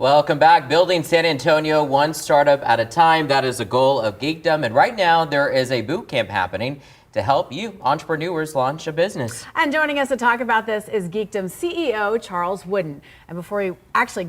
Welcome back. Building San Antonio one startup at a time. That is the goal of Geekdom. And right now there is a boot camp happening to help you entrepreneurs launch a business. And joining us to talk about this is Geekdom CEO Charles Woodin. And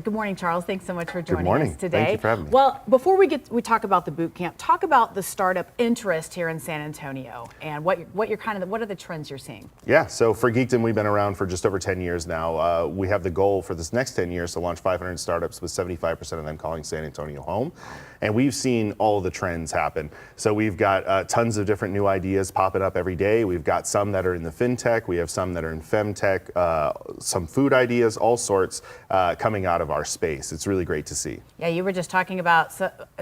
good morning, Charles. Thanks so much for joining us today. Thank you for having me. Well, before we talk about the boot camp, talk about the startup interest here in San Antonio and what are the trends you're seeing? Yeah, so for Geekdom, we've been around for just over 10 years now. We have the goal for this next 10 years to launch 500 startups with 75% of them calling San Antonio home. And we've seen all the trends happen. So we've got tons of different new ideas popping up every day. We've got some that are in the fintech, we have some that are in femtech, some food ideas, all sorts coming out of our space. It's really great to see. Yeah, you were just talking about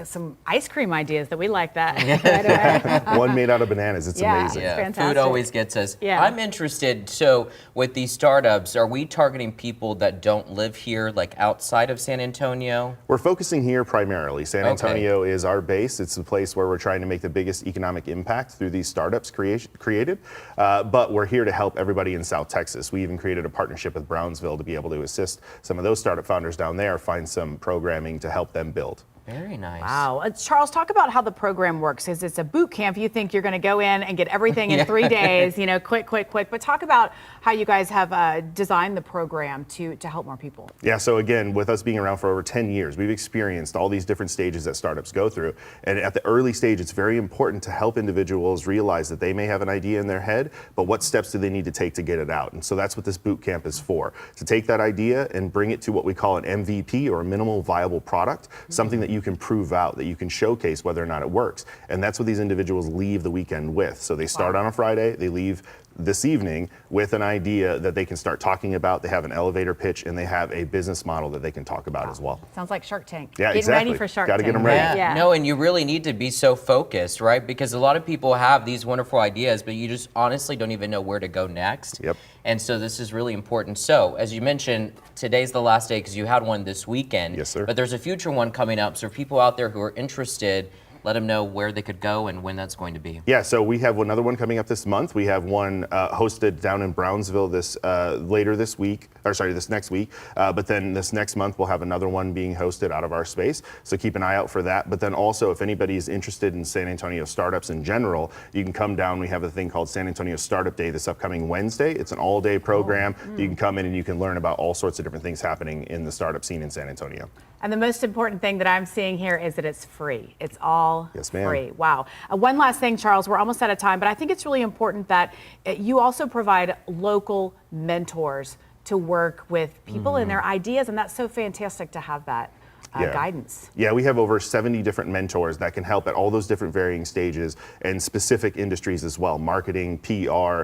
some ice cream ideas that we like that. One made out of bananas. It's amazing. It's fantastic. Food always gets us. Yeah. I'm interested, so with these startups, are we targeting people that don't live here, like outside of San Antonio? We're focusing here primarily. San Antonio is our base. It's the place where we're trying to make the biggest economic impact through these startups created. But we're here to help everybody in South Texas. We even created a partnership with Brownsville to be able to assist some of those startup founders down there find some programming to help them build. Very nice. Wow. Charles, talk about how the program works. Is it's a boot camp? You think you're going to go in and get everything in 3 days, quick. But talk about how you guys have designed the program to help more people. Yeah, so again, with us being around for over 10 years, we've experienced all these different stages that startups go through. And at the early stage, it's very important to help individuals realize that they may have an idea in their head, but what steps do they need to take to get it out? And so that's what this boot camp is for, to take that idea and bring it to what we call an MVP, or a minimal viable product, something that you can prove out, that you can showcase whether or not it works. And that's what these individuals leave the weekend with. So they start on a Friday, they leave this evening with an idea that they can start talking about. They have an elevator pitch, and they have a business model that they can talk about as well. Sounds like Shark Tank. Yeah, Getting ready for Shark Tank. Got to get them ready. Yeah. No, and you really need to be so focused, right? Because a lot of people have these wonderful ideas, but you just honestly don't even know where to go next. Yep. And so this is really important. So as you mentioned, today's the last day because you had one this weekend. Yes, sir. But there's a future one coming up. So for people out there who are interested, let them know where they could go and when that's going to be. Yeah, so we have another one coming up this month. We have one hosted down in Brownsville this next week. But then this next month we'll have another one being hosted out of our space. So keep an eye out for that. But then also, if anybody is interested in San Antonio startups in general, you can come down. We have a thing called San Antonio Startup Day this upcoming Wednesday. It's an all-day program. You can come in and you can learn about all sorts of different things happening in the startup scene in San Antonio. And the most important thing that I'm seeing here is that it's free. It's all free. Wow. One last thing, Charles, we're almost out of time, but I think it's really important that you also provide local mentors to work with people and their ideas, and that's so fantastic to have that. Guidance. Yeah, we have over 70 different mentors that can help at all those different varying stages and specific industries as well. Marketing, PR,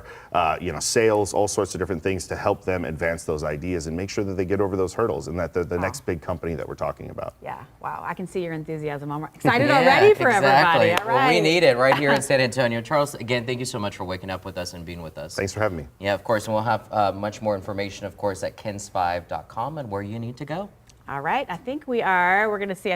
sales, all sorts of different things to help them advance those ideas and make sure that they get over those hurdles and that they're the next big company that we're talking about. Yeah, wow. I can see your enthusiasm. I'm excited already for everybody. All right. Well, we need it right here in San Antonio. Charles, again, thank you so much for waking up with us and being with us. Thanks for having me. Yeah, of course. And we'll have much more information, of course, at kens5.com and where you need to go. All right, I think we're going to see,